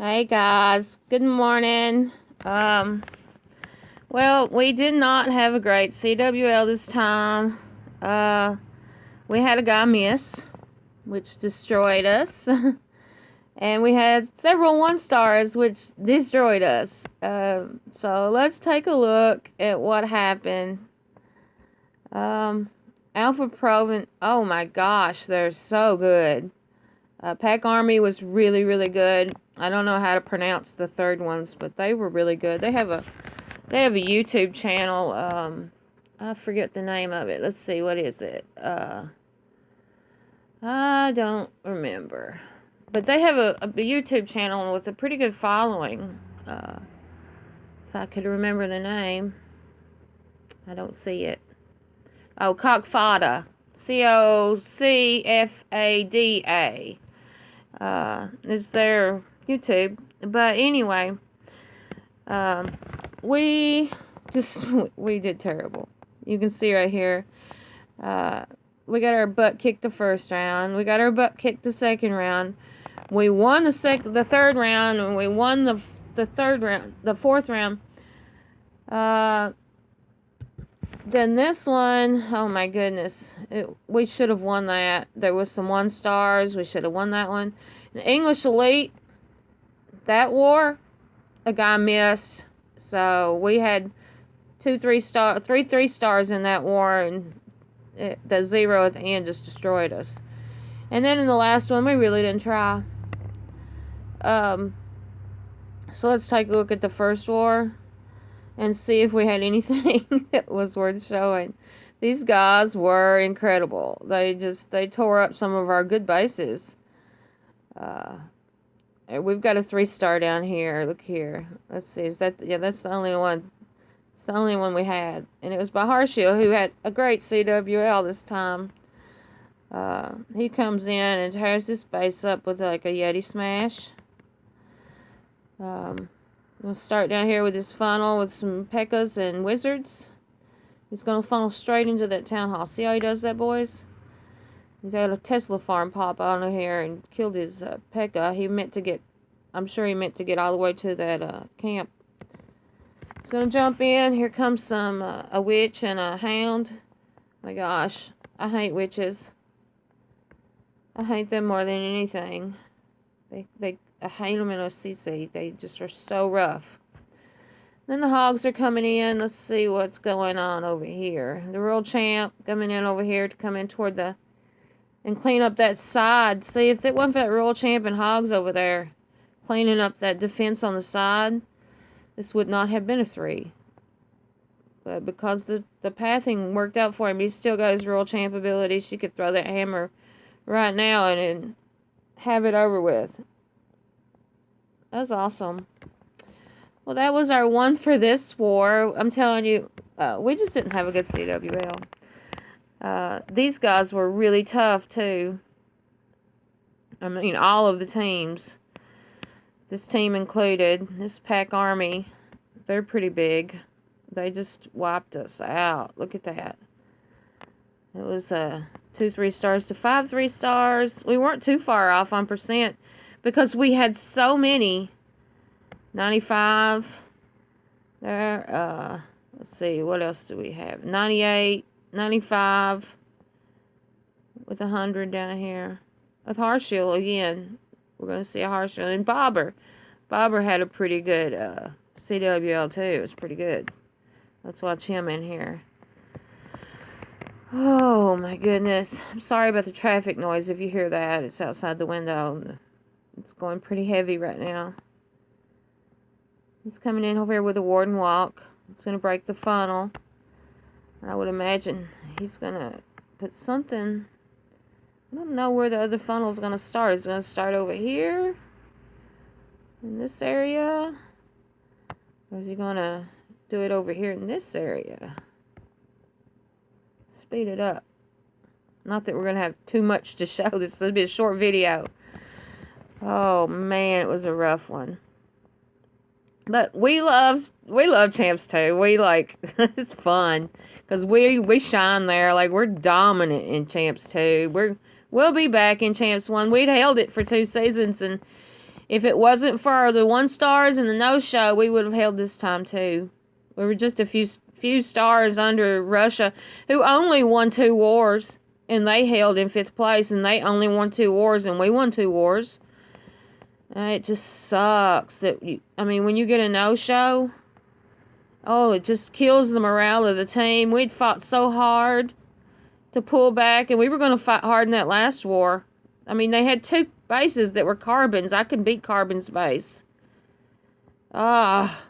Hey guys, good morning. Um, well, we did not have a great CWL this time. We had a guy miss, which destroyed us, and we had several 1-stars, which destroyed us. So let's take a look at what happened. Alpha Proven, oh my gosh, they're so good. Pack Army was really, really good. I don't know how to pronounce the third ones, but they were really good. They have a YouTube channel. I forget the name of it. Let's see, what is it? I don't remember. But they have a YouTube channel with a pretty good following. If I could remember the name. I don't see it. Oh, Cockfada. COCFADA. Is their YouTube. But anyway, we did terrible. You can see right here. We got our butt kicked the first round. We got our butt kicked the second round. We won the third round, and we won the third round, the fourth round. Then this one, oh my goodness, we should have won that. There was some 1-stars. We should have won that one. The English Elite, that war, a guy missed. So we had 3 3-stars in that war, and the 0 at the end just destroyed us. And then in the last one, we really didn't try. So let's take a look at the first war and see if we had anything that was worth showing. These guys were incredible. They tore up some of our good bases. We've got a 3-star down here. Look here. Let's see. That's the only one. It's the only one we had. And it was by Harshiel, who had a great CWL this time. He comes in and tears this base up with like a Yeti smash. We'll start down here with this funnel with some P.E.K.K.A.s and wizards. He's going to funnel straight into that town hall. See how he does that, boys? He's had a Tesla farm pop out of here and killed his P.E.K.K.A. I'm sure he meant to get all the way to that camp. He's going to jump in. Here comes a witch and a hound. My gosh, I hate witches. I hate them more than anything. I hate them in OCC. They just are so rough. Then the hogs are coming in. Let's see what's going on over here. The World Champ coming in over here to come in toward and clean up that side. See, if it wasn't for that World Champ and hogs over there cleaning up that defense on the side, this would not have been a 3. But because the pathing worked out for him, he's still got his World Champ ability. She could throw that hammer right now and have it over with. That's awesome. Well, that was our one for this war. I'm telling you, we just didn't have a good CWL. These guys were really tough, too. I mean, all of the teams. This team included. This Pack Army. They're pretty big. They just wiped us out. Look at that. It was 2 3-stars to 5 3-stars. We weren't too far off on percent because we had so many. 95 there. Let's see, what else do we have? 98, 95 with 100 down here. With Harshiel again. We're going to see a Harshiel. And Bobber had a pretty good CWL too. It was pretty good. Let's watch him in here. Oh my goodness. I'm sorry about the traffic noise if you hear that. It's outside the window. It's going pretty heavy right now. He's coming in over here with a Warden Walk. It's going to break the funnel. I would imagine he's going to put something. I don't know where the other funnel is going to start. It's going to start over here in this area. Or is he going to do it over here in this area? Speed it up. Not that we're going to have too much to show. This will be a short video. Oh, man, it was a rough one. But we love Champs too. We it's fun because we shine there. Like, we're dominant in Champs 2. We'll be back in Champs 1. We'd held it for 2 seasons, and If it wasn't for the 1 stars and the no-show, we would have held this time too. We were just a few stars under Russia, who only won 2 wars, and they held in 5th place, and they only won 2 wars, and we won 2 wars. It just sucks that, when you get a no-show, oh, it just kills the morale of the team. We'd fought so hard to pull back, and we were going to fight hard in that last war. They had 2 bases that were Carbon's. I could beat Carbon's base. It's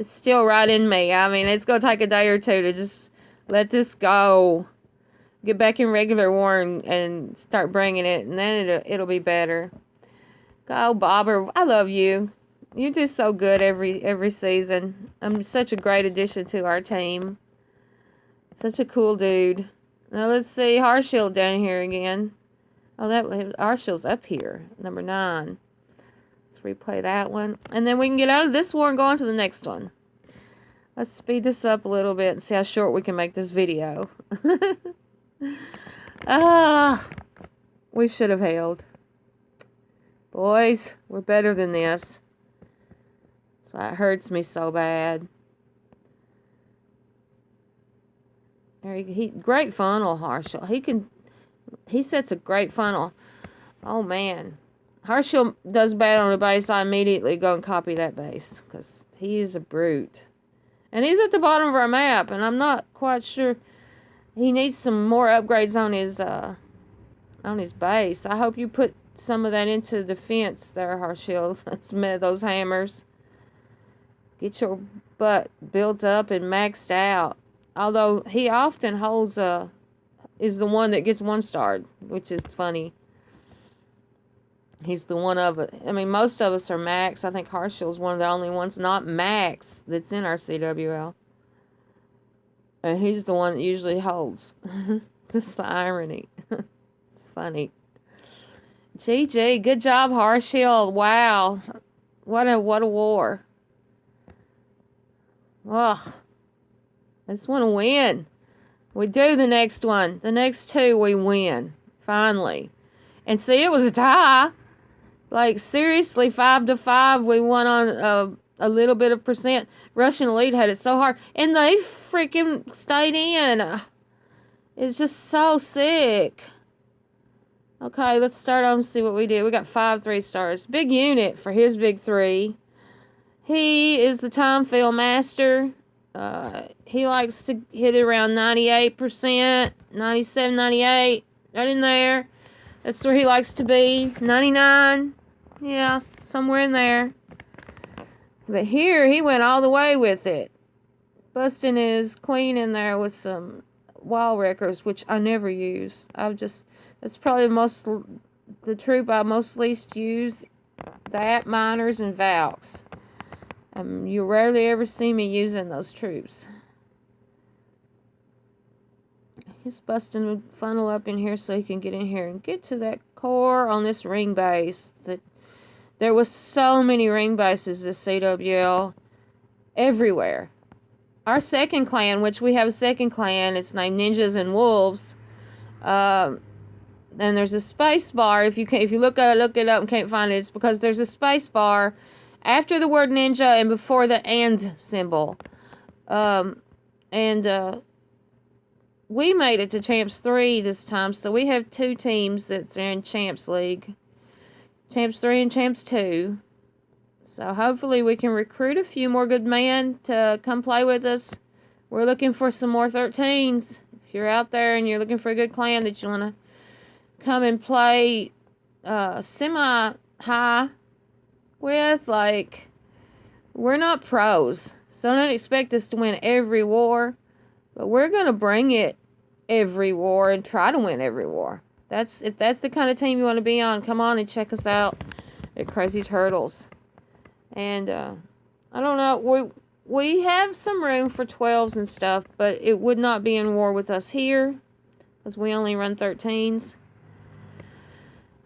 still right in me. It's going to take a day or two to just let this go. Get back in regular war and start bringing it, and then it'll be better. Go, Bobber. I love you. You do so good every season. I'm such a great addition to our team. Such a cool dude. Now let's see Harshield down here again. Oh, Harshield's up here, number 9. Let's replay that one. And then we can get out of this war and go on to the next one. Let's speed this up a little bit and see how short we can make this video. We should have held. Boys, we're better than this. So it hurts me so bad. Great funnel, Harshield. He sets a great funnel. Oh, man. Harshield does bad on a base, I immediately go and copy that base, because he is a brute. And he's at the bottom of our map, and I'm not quite sure. He needs some more upgrades on his base. I hope you put some of that into defense there, Harshield. Let's met those hammers. Get your butt built up and maxed out. Although he often is the one that gets 1-starred, which is funny. He's the one of it. Most of us are max. I think Harshield's one of the only ones not max that's in our CWL. And he's the one that usually holds. Just the irony. It's funny. GG. Good job, Harshield. Wow. What a war. Ugh. I just want to win. We do the next one. The next 2 we win. Finally. And see, it was a tie. Seriously, 5-5. We won on a little bit of percent. Russian Elite had it so hard. And they freaking stayed in. It's just so sick. Okay, let's start on and see what we did. We got 5 3-stars. Big unit for his big 3. He is the time fill master. He likes to hit it around 98%, 97, 98, right in there. That's where he likes to be. 99, yeah, somewhere in there. But here, he went all the way with it. Busting his queen in there with some wall wreckers, which I never use. That's probably the troop I most least use. That, miners, and Valks. You rarely ever see me using those troops. He's busting the funnel up in here so he can get in here and get to that core on this ring base. There was so many ring bases this CWL. Everywhere. Our second clan, which we have a second clan, it's named Ninjas and Wolves. And there's a space bar. If you look it up and can't find it, it's because there's a space bar after the word ninja and before the and symbol. We made it to Champs 3 this time, so we have 2 teams that's in Champs League. Champs 3 and Champs 2. So hopefully we can recruit a few more good men to come play with us. We're looking for some more 13s. If you're out there and you're looking for a good clan that you want to come and play semi-high with, we're not pros, so don't expect us to win every war, but we're going to bring it every war and try to win every war. If that's the kind of team you want to be on, come on and check us out at Crazy Turtles. And I don't know, we have some room for 12s and stuff, but it would not be in war with us here, because we only run 13s.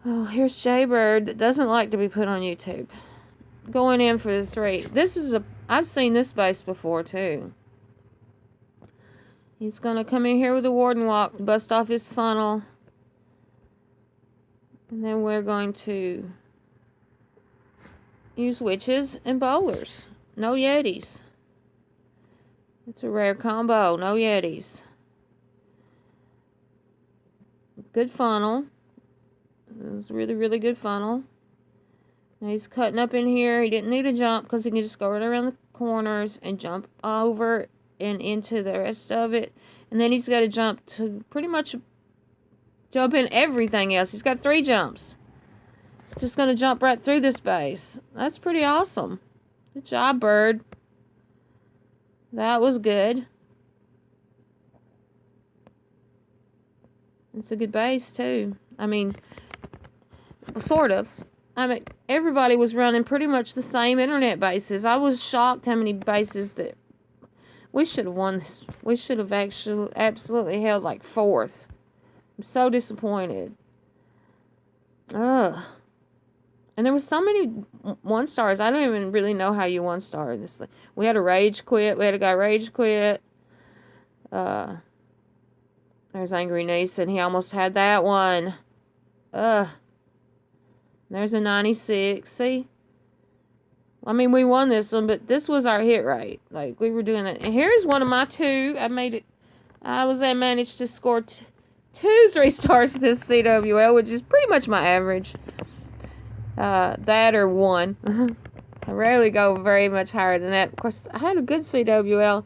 Oh, here's Jaybird that doesn't like to be put on YouTube. Going in for the 3. I've seen this base before too. He's gonna come in here with a warden walk, bust off his funnel. And then we're going to use witches and bowlers. No Yetis. It's a rare combo. No Yetis. Good funnel. It was a really, really good funnel. Now he's cutting up in here. He didn't need a jump because he can just go right around the corners and jump over and into the rest of it. And then he's got to jump to pretty much jump in everything else. He's got 3 jumps. It's just going to jump right through this base. That's pretty awesome. Good job, bird. That was good. It's a good base, too. I mean, sort of. I mean, everybody was running pretty much the same internet bases. I was shocked how many bases that we should have won this. We should have actually absolutely held like 4th. I'm so disappointed. Ugh. And there was so many 1-stars. I don't even really know how you 1-star this thing. We had a rage quit. We had a guy rage quit. There's Angry Niece, and he almost had that one. There's a 96. See? I mean, we won this one, but this was our hit rate. Like, we were doing that. And here's one of my 2. I managed to score 2 3-stars this CWL, which is pretty much my average. That or 1. I rarely go very much higher than that. Of course, I had a good CWL.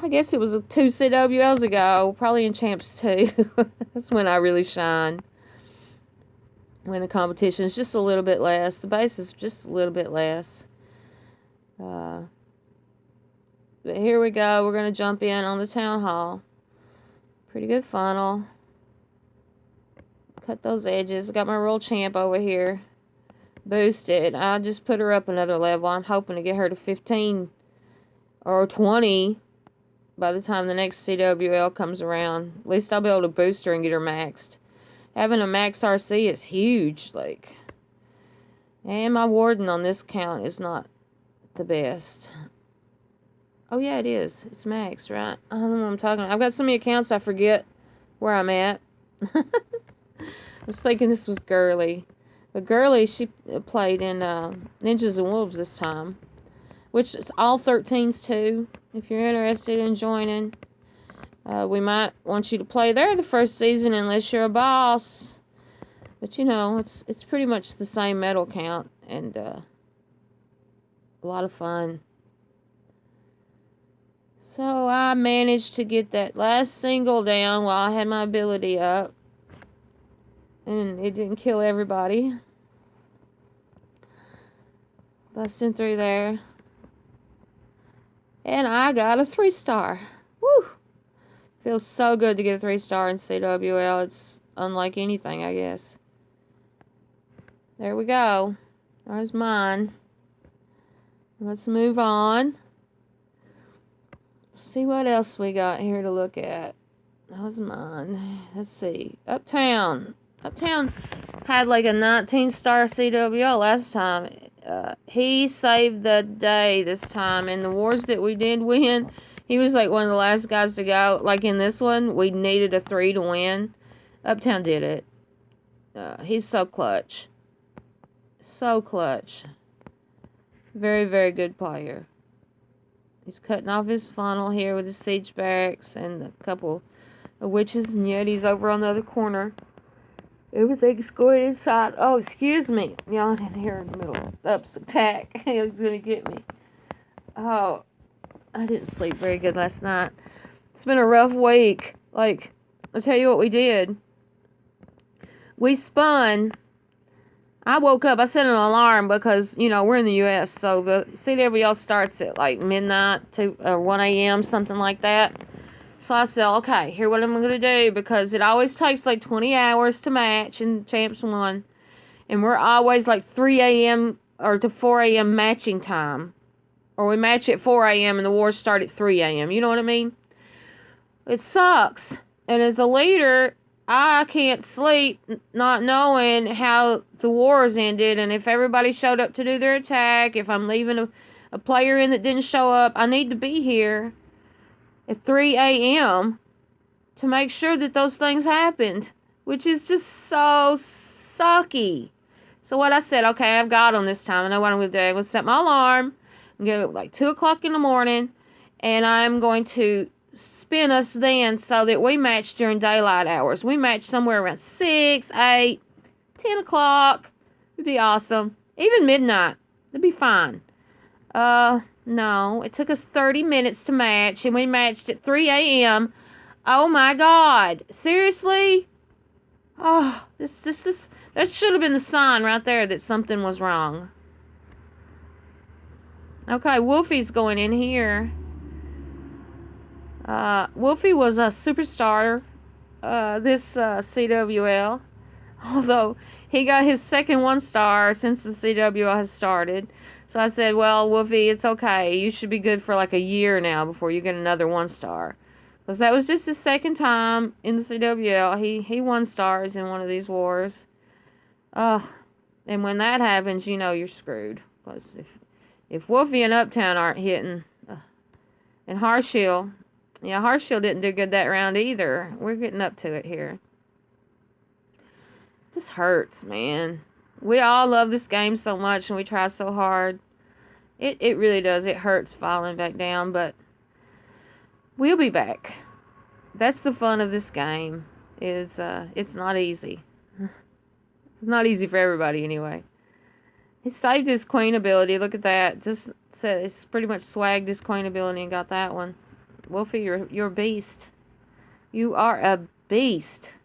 I guess it was 2 CWLs ago, probably in Champs 2. That's when I really shine. When the competition is just a little bit less. The base is just a little bit less. But here we go. We're going to jump in on the town hall. Pretty good funnel. Cut those edges. Got my royal champ over here. Boosted. I just put her up another level. I'm hoping to get her to 15 or 20 by the time the next CWL comes around. At least I'll be able to boost her and get her maxed. Having a max RC is huge. Like, and my warden on this count is not the best. Oh yeah, it is. It's max, right? I don't know what I'm talking about. I've got so many accounts I forget where I'm at. I was thinking this was Girly. But Girly, she played in Ninjas and Wolves this time. Which is all 13s too. If you're interested in joining. We might want you to play there the first season unless you're a boss. But you know, it's pretty much the same medal count. And a lot of fun. So I managed to get that last single down while I had my ability up. And it didn't kill everybody. Busting through there. And I got a 3-star. Woo! Feels so good to get a 3-star in CWL. It's unlike anything, I guess. There we go. There's mine. Let's move on. See what else we got here to look at. That was mine. Let's see. Uptown. Uptown had like a 19-star CWL last time. He saved the day this time. In the wars that we did win, he was like one of the last guys to go. Like in this one, we needed a 3 to win. Uptown did it. He's so clutch. So clutch. Very, very good player. He's cutting off his funnel here with his siege barracks and a couple of witches and yetis over on the other corner. Everything's going inside. Oh, excuse me. Y'all didn't hear in the middle. Ups attack. He was going to get me. Oh, I didn't sleep very good last night. It's been a rough week. Like, I'll tell you what we did. We spun. I woke up. I set an alarm because, you know, we're in the U.S., so the CWL starts at like midnight to 1 a.m., something like that. So I said, okay, here's what I'm going to do, because it always takes like 20 hours to match in Champs 1. And we're always like 3 a.m. or to 4 a.m. matching time. Or we match at 4 a.m. and the wars start at 3 a.m. You know what I mean? It sucks. And as a leader, I can't sleep not knowing how the wars ended. And if everybody showed up to do their attack, if I'm leaving a player in that didn't show up, I need to be here at 3 a.m. to make sure that those things happened, which is just so sucky. So what I said, okay, I've got him this time. I know what I'm going to do. I'm going to set my alarm. I'm going to go like 2 o'clock in the morning. And I'm going to spin us then so that we match during daylight hours. We match somewhere around 6, 8, 10 o'clock. It'd be awesome. Even midnight. It'd be fine. No. It took us 30 minutes to match. And we matched at 3 a.m. Oh my God. Seriously? Oh, this, that should have been the sign right there that something was wrong. Okay, Wolfie's going in here. Wolfie was a superstar, this CWL. Although, he got his second 1-star since the CWL has started. So I said, well, Wolfie, it's okay. You should be good for like a year now before you get another 1-star. Because that was just his second time in the CWL. He won stars in one of these wars. And when that happens, you know you're screwed. Because if Wolfie and Uptown aren't hitting, and Harshill, yeah, Harshill didn't do good that round either. We're getting up to it here. It just hurts, man. We all love this game so much and we try so hard. It really does. It hurts falling back down, but we'll be back. That's the fun of this game. It's not easy. It's not easy for everybody anyway. He saved his queen ability. Look at that. Just said it's pretty much swagged his queen ability and got that one. Wolfie, you're a beast. You are a beast.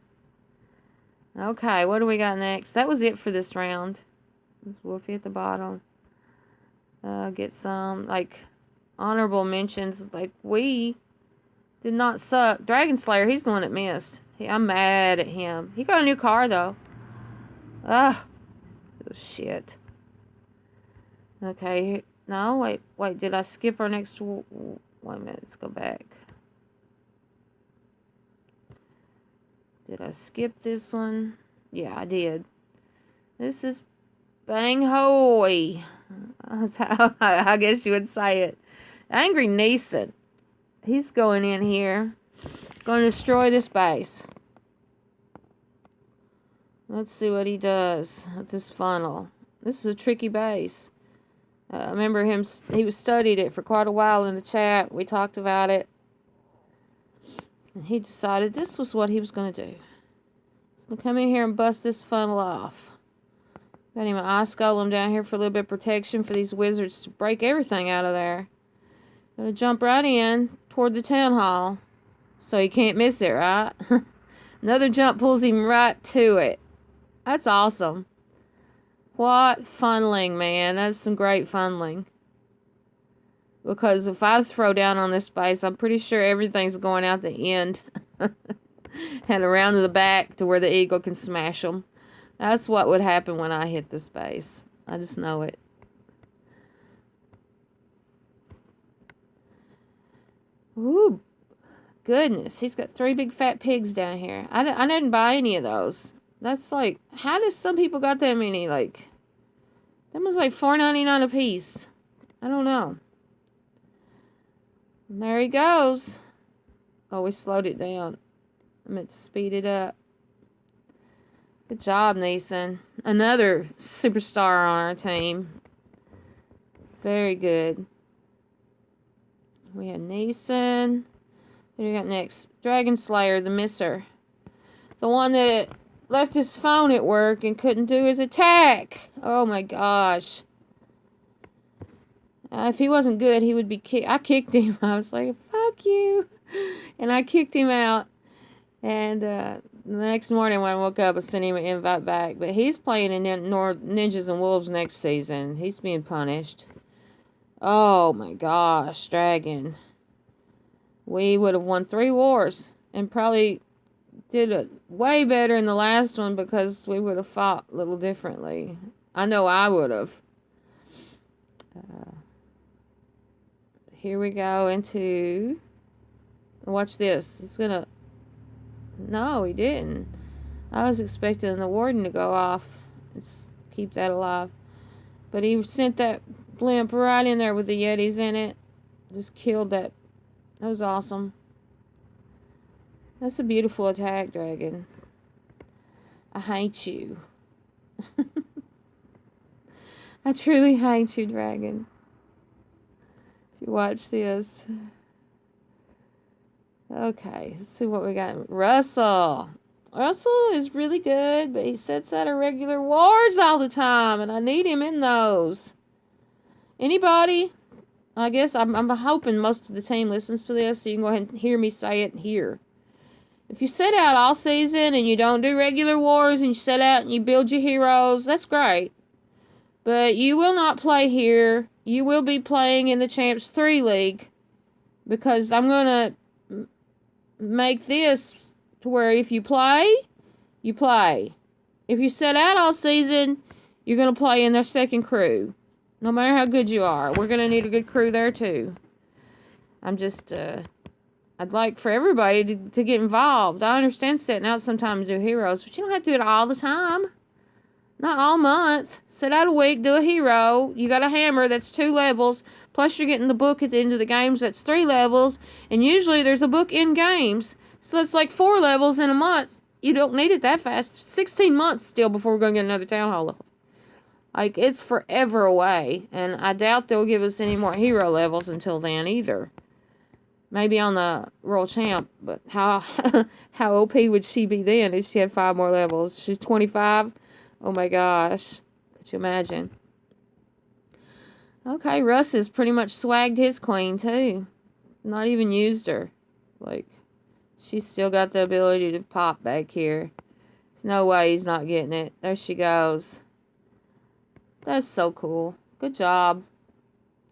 Okay, what do we got next? That was it for this round. There's Wolfie at the bottom. Get some, like, honorable mentions. Like, we did not suck. Dragon Slayer, he's the one that missed. I'm mad at him. He got a new car, though. Ugh. Oh, shit. Okay. No, wait. Did I skip our next... Wait a minute. Let's go back. Did I skip this one? Yeah, I did. This is Bang Hoy. That's how I guess you would say it. Angry Neeson. He's going in here. Going to destroy this base. Let's see what he does with this funnel. This is a tricky base. I remember he studied it for quite a while in the chat. We talked about it. And he decided this was what he was going to do. He's going to come in here and bust this funnel off. Got him an ice golem down here for a little bit of protection for these wizards to break everything out of there. Gonna jump right in toward the town hall. So he can't miss it, right? Another jump pulls him right to it. That's awesome. What funneling, man. That's some great funneling. Because if I throw down on this base, I'm pretty sure everything's going out the end. And around to the back to where the eagle can smash them. That's what would happen when I hit this base. I just know it. Ooh, goodness. He's got 3 big fat pigs down here. I didn't buy any of those. That's like, how does some people got that many? Like, that was like $4.99 a piece. I don't know. And there he goes. Oh, we slowed it down. I meant to speed it up. Good job, Neeson. Another superstar on our team. Very good. We have Neeson. Who do we got next? Dragon Slayer, the misser. The one that left his phone at work and couldn't do his attack. Oh my gosh. If he wasn't good, he would be kicked. I kicked him. I was like, fuck you. And I kicked him out. And the next morning when I woke up, I sent him an invite back. But he's playing in Ninjas and Wolves next season. He's being punished. Oh my gosh, Dragon. We would have won 3 wars. And probably did it way better in the last one because we would have fought a little differently. I know I would have. Here we go into... Watch this. It's gonna... No, he didn't. I was expecting the warden to go off. Let's keep that alive. But he sent that blimp right in there with the Yetis in it. Just killed that. That was awesome. That's a beautiful attack, Dragon. I hate you. I truly hate you, dragon. If you watch this. Okay, let's see what we got. Russell. Russell is really good, but he sets out irregular wars all the time, and I need him in those. Anybody? I guess I'm hoping most of the team listens to this, so you can go ahead and hear me say it here. If you set out all season and you don't do regular wars and you set out and you build your heroes, that's great. But you will not play here. You will be playing in the Champs 3 League, because I'm going to make this to where if you play, you play. If you set out all season, you're going to play in their second crew. No matter how good you are. We're going to need a good crew there too. I'm just, I'd like for everybody to get involved. I understand setting out sometimes to do heroes, but you don't have to do it all the time. Not all month. Set out a week, do a hero. You got a hammer, that's 2 levels. Plus you're getting the book at the end of the games, that's 3 levels. And usually there's a book in games. So it's like 4 levels in a month. You don't need it that fast. 16 months still before we're going to get another town hall level. Like, it's forever away. And I doubt they'll give us any more hero levels until then either. Maybe on the World Champ, but how OP would she be then if she had 5 more levels? She's 25? Oh my gosh. Could you imagine? Okay, Russ has pretty much swagged his queen too. Not even used her. Like, she's still got the ability to pop back here. There's no way he's not getting it. There she goes. That's so cool. Good job.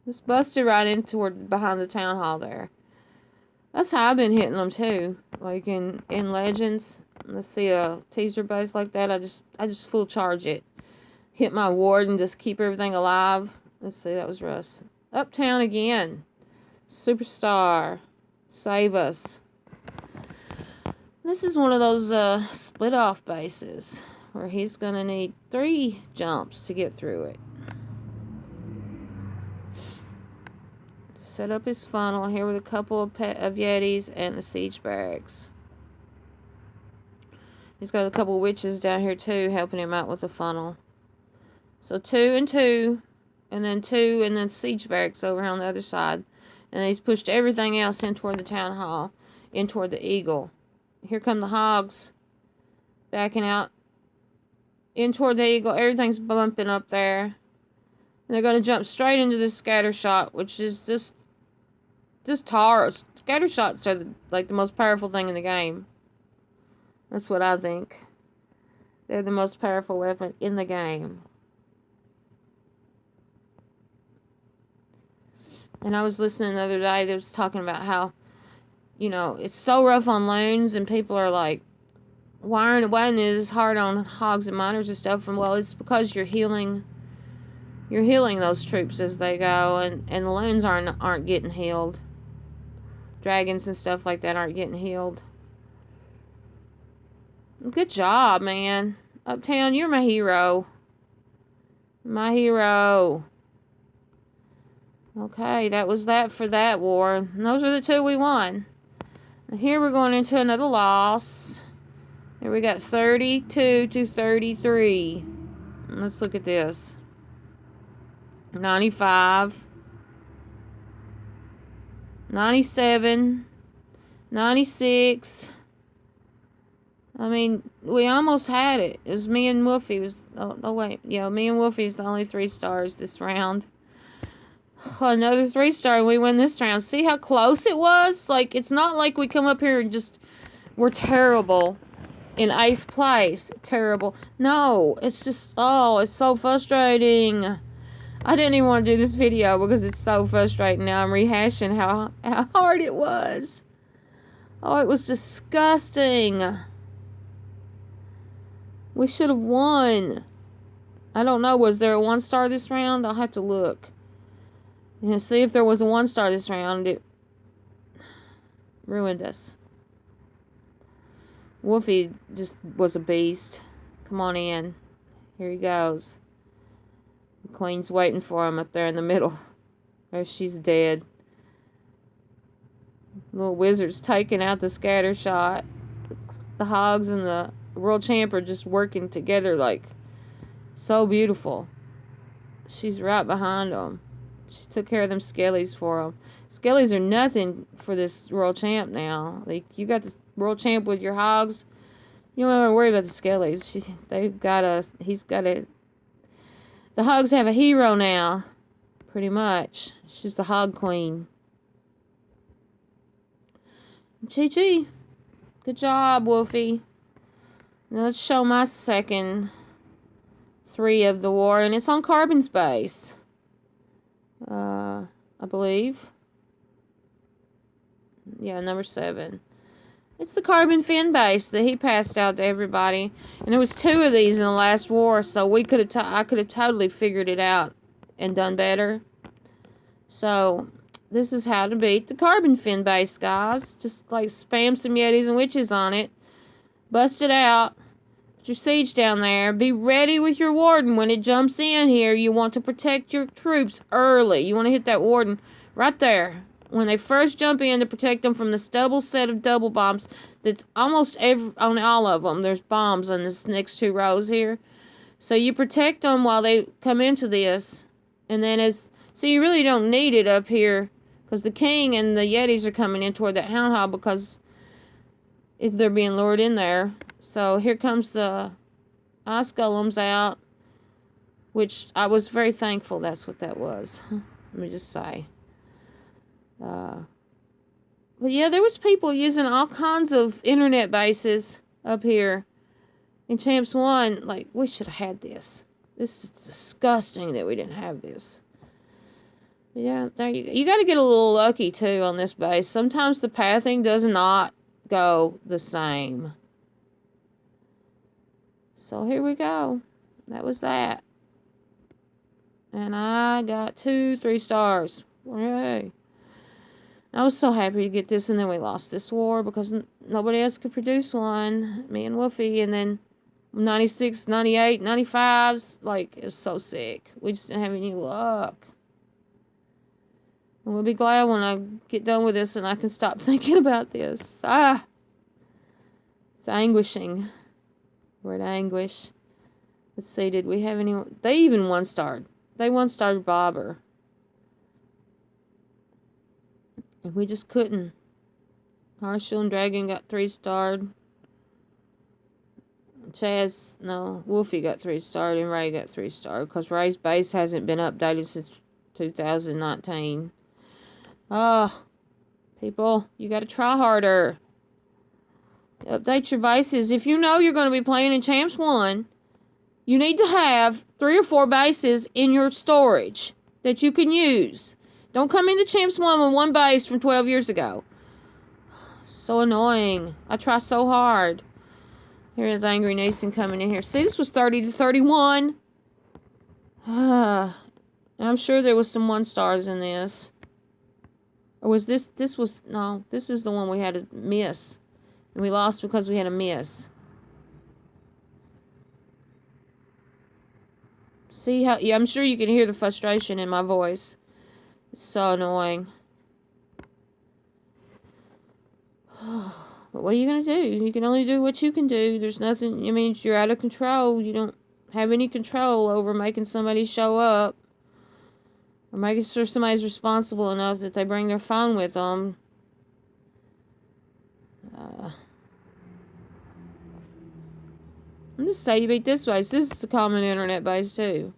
Just busted right in toward behind the town hall there. That's how I've been hitting them too. Like in Legends. Let's see a teaser base like that. I just full charge it. Hit my ward and just keep everything alive. Let's see, that was Russ. Uptown again. Superstar. Save us. This is one of those split off bases where he's gonna need 3 jumps to get through it. Set up his funnel here with a couple of Yetis and the siege barracks. He's got a couple of witches down here too helping him out with the funnel. So 2 and 2, and then 2, and then siege barracks over on the other side. And he's pushed everything else in toward the town hall, in toward the eagle. Here come the hogs backing out in toward the eagle. Everything's bumping up there. And they're going to jump straight into the scatter shot, which is just tar. Scatter shots are the most powerful thing in the game. That's what I think. They're the most powerful weapon in the game. And I was listening the other day, they was talking about how, you know, it's so rough on loons, and people are like, why isn't it as hard on hogs and miners and stuff? And well, it's because you're healing those troops as they go, and the loons aren't getting healed. Dragons and stuff like that aren't getting healed. Good job, man. Uptown, you're my hero. My hero. Okay, that was that for that war. And those are the 2 we won. And here we're going into another loss. Here we got 32 to 33. Let's look at this. 95. 97. 96. I mean, we almost had it. It was me and Wolfie. Me and Wolfie's the only 3 stars this round. Another 3-star and we win this round. See how close it was? Like, it's not like we come up here and we're terrible in 8th place. Terrible. No, it's just, it's so frustrating. I didn't even want to do this video because it's so frustrating. Now I'm rehashing how hard it was. Oh, it was disgusting. We should have won. I don't know. Was there a 1-star this round? I'll have to look. And see if there was a 1-star this round. It ruined us. Wolfie just was a beast. Come on in. Here he goes. The queen's waiting for him up there in the middle. There, she's dead. Little wizard's taking out the scatter shot. The hogs and the world champ are just working together like So beautiful. She's right behind them. She took care of them skellies for them. Skellies are nothing for this world champ now. Like, you got this world champ with your hogs. You don't have to worry about the skellies. The hogs have a hero now. Pretty much. She's the hog queen. GG. Good job, Wolfie. Now let's show my second 3 of the war, and it's on Carbon's base. I believe. Yeah, number 7. It's the Carbon Fin base that he passed out to everybody, and there was 2 of these in the last war, so I could have totally figured it out and done better. So this is how to beat the Carbon Fin base, guys. Just like spam some Yetis and witches on it, bust it out. Your siege down there. Be ready with your warden when it jumps in here. You want to protect your troops early. You want to hit that warden right there when they first jump in to protect them from this double set of double bombs that's almost on all of them. There's bombs on this next 2 rows here. So you protect them while they come into this. And then so you really don't need it up here because the king and the Yetis are coming in toward that hound hog because they're being lured in there. So here comes the ice golems out, which I was very thankful that's what that was. Let me just say. But yeah, there was people using all kinds of internet bases up here in Champs 1. Like, we should have had this. This is disgusting that we didn't have this. But yeah, there you go. You got to get a little lucky too on this base. Sometimes the pathing does not go the same. So here we go. That was that. And I got 2 3 stars. Hooray. I was so happy to get this, and then we lost this war because nobody else could produce one. Me and Wolfie, and then 96, 98, 95s. Like, it was so sick. We just didn't have any luck. And we'll be glad when I get done with this and I can stop thinking about this. It's anguishing. Word anguish. Let's see, did we have any? They even 1-starred. They 1-starred Bobber. And we just couldn't. Harshal and Dragon got 3-starred. Wolfie got 3-starred and Ray got 3-starred because Ray's base hasn't been updated since 2019. People, you gotta try harder. Update your bases. If you know you're going to be playing in Champs 1, you need to have 3 or 4 bases in your storage that you can use. Don't come into Champs 1 with 1 base from 12 years ago. So annoying. I try so hard. Here's Angry Nason coming in here. See, this was 30 to 31. I'm sure there was some 1-stars in this. Or was this no, this is the one we had to miss. And we lost because we had a miss. See how, yeah, I'm sure you can hear the frustration in my voice. It's so annoying. But what are you going to do? You can only do what you can do. There's nothing, I mean, you're out of control. You don't have any control over making somebody show up. Or making sure somebody's responsible enough that they bring their phone with them. I'm just saying you beat this base. This is a common internet base too.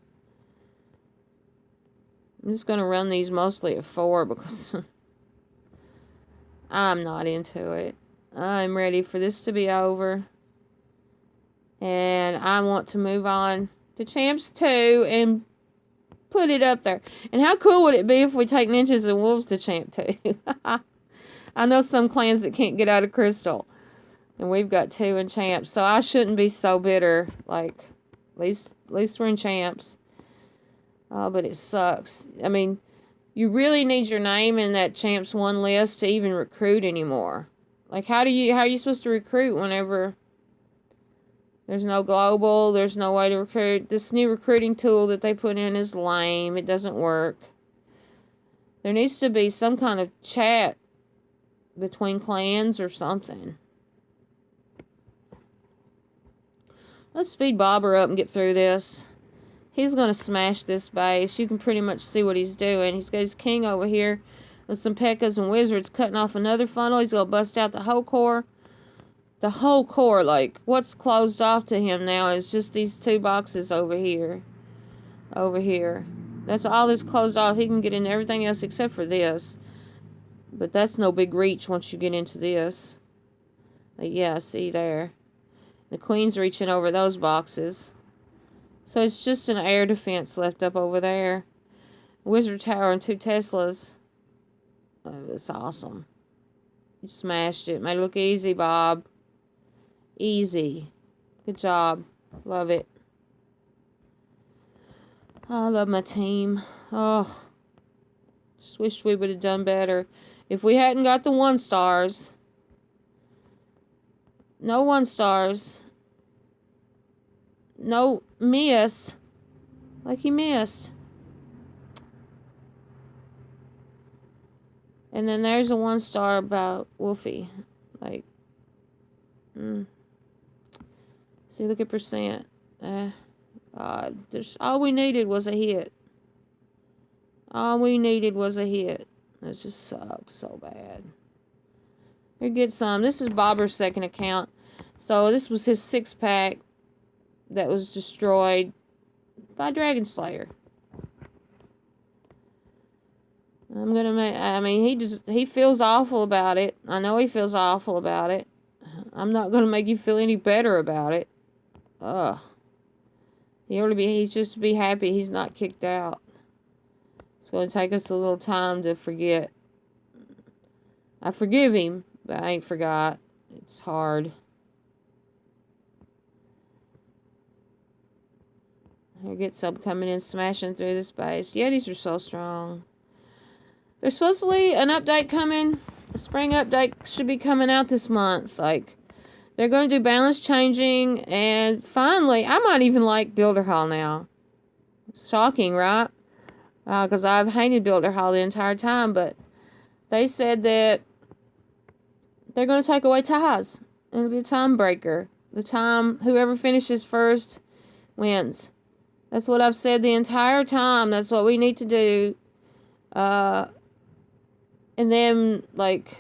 I'm just going to run these mostly at 4 because I'm not into it. I'm ready for this to be over. And I want to move on to Champs 2 and put it up there. And how cool would it be if we take Ninjas and Wolves to Champ 2? I know some clans that can't get out of Crystal. And we've got 2 in Champs. So I shouldn't be so bitter. Like, at least we're in Champs. Oh, but it sucks. I mean, you really need your name in that Champs 1 list to even recruit anymore. Like, how are you supposed to recruit whenever there's no global, there's no way to recruit? This new recruiting tool that they put in is lame. It doesn't work. There needs to be some kind of chat between clans or something. Let's speed Bobber up and get through this. He's going to smash this base. You can pretty much see what he's doing. He's got his king over here with some P.E.K.K.A.s and wizards cutting off another funnel. He's going to bust out the whole core. The whole core, like, what's closed off to him now is just these 2 boxes over here. Over here. That's all that's closed off. He can get into everything else except for this. But that's no big reach once you get into this. Like, yeah, see there. The queen's reaching over those boxes. So it's just an air defense left up over there. Wizard Tower and 2 Teslas. Oh, it's awesome. You smashed it. Made it look easy, Bob. Easy. Good job. Love it. Oh, I love my team. Oh, just wished we would have done better. If we hadn't got the 1 stars. No 1 stars. No miss. Like he missed. And then there's a 1 star about Wolfie. Like, see, look at percent. God, all we needed was a hit. All we needed was a hit. That just sucks so bad. Here, get some. This is Bobber's second account. So this was his 6-pack that was destroyed by Dragon Slayer. I'm gonna make. I mean, he feels awful about it. I know he feels awful about it. I'm not gonna make you feel any better about it. Ugh. He's just be happy he's not kicked out. It's gonna take us a little time to forget. I forgive him, but I ain't forgot. It's hard. Here, get some coming in, smashing through this base. Yetis are so strong. There's supposedly an update coming. A spring update should be coming out this month. Like, they're going to do balance changing, and finally, I might even like Builder Hall now. Shocking, right? Because I've hated Builder Hall the entire time, but they said that they're going to take away ties. It'll be a time breaker. Whoever finishes first wins. That's what I've said the entire time. That's what we need to do. And then, like,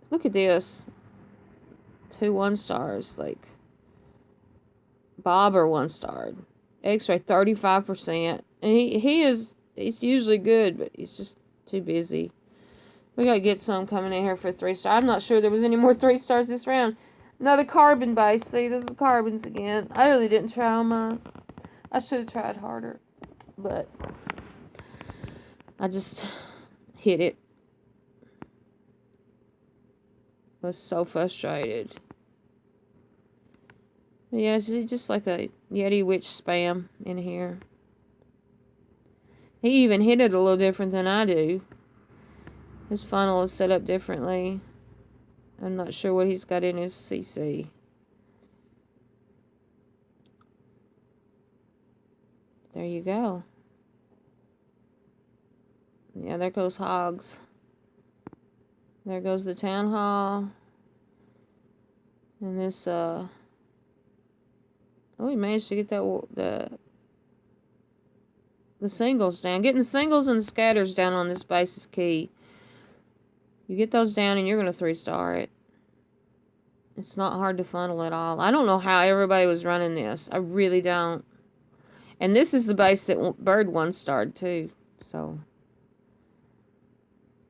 look at this. 2 1 stars. Like, Bobber 1 starred. X-ray 35%. And he's usually good, but he's just too busy. We gotta get some coming in here for 3 stars. I'm not sure there was any more 3 stars this round. Another carbon base. See, this is carbons again. I really didn't try on mine. I should have tried harder. But I just hit it. I was so frustrated. But yeah, it's just like a Yeti Witch spam in here. He even hit it a little different than I do. His funnel is set up differently. I'm not sure what he's got in his CC. There you go. Yeah, there goes Hogs. There goes the town hall. And this, oh, he managed to get the singles down. Getting the singles and the scatters down on this base is key. You get those down and you're going to 3-star it. It's not hard to funnel at all. I don't know how everybody was running this. I really don't. And this is the base that Bird 1-starred too. So,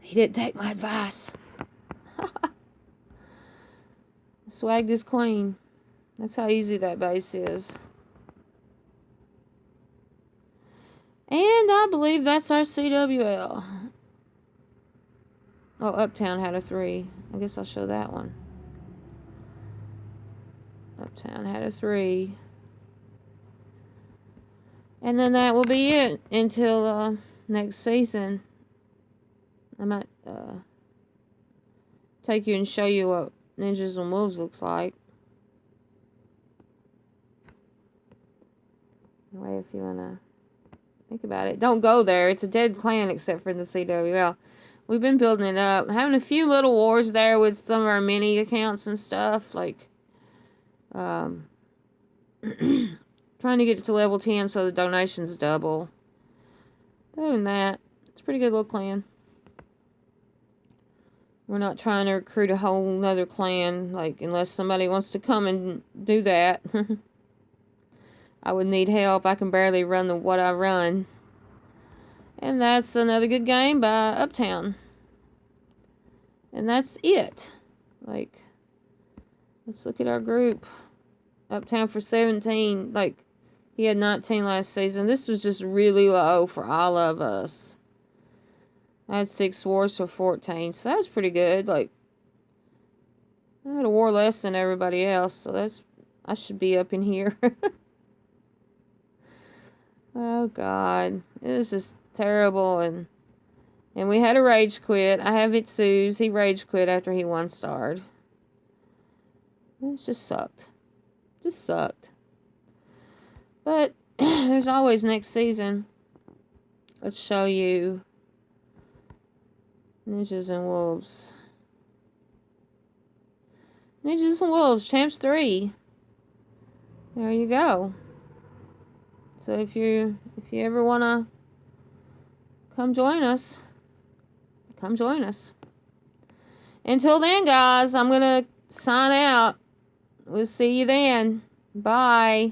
he didn't take my advice. Swagged his queen. That's how easy that base is. And I believe that's our CWL. Oh, Uptown had a 3. I guess I'll show that one. Uptown had a 3. And then that will be it until next season. I might take you and show you what Ninjas and Wolves looks like. Anyway, if you want to think about it. Don't go there. It's a dead clan except for the CWL. We've been building it up. Having a few little wars there with some of our mini accounts and stuff. Like, trying Trying to get it to level 10 so the donations double. Other than that, it's a pretty good little clan. We're not trying to recruit a whole nother clan, like, unless somebody wants to come and do that. I would need help. I can barely run what I run. And that's another good game by Uptown. And that's it. Like, let's look at our group. Uptown for 17. Like, he had 19 last season. This was just really low for all of us. I had 6 wars for 14, so that's pretty good. Like, I had a war less than everybody else, so I should be up in here. Oh, God. It was just terrible, and we had a rage quit. I have Itsu's. He rage quit after he 1-starred. It just sucked. Just sucked. But there's always next season. Let's show you Ninjas and Wolves. Ninjas and Wolves, Champs 3. There you go. So if you ever want to come join us, come join us. Until then, guys, I'm going to sign out. We'll see you then. Bye.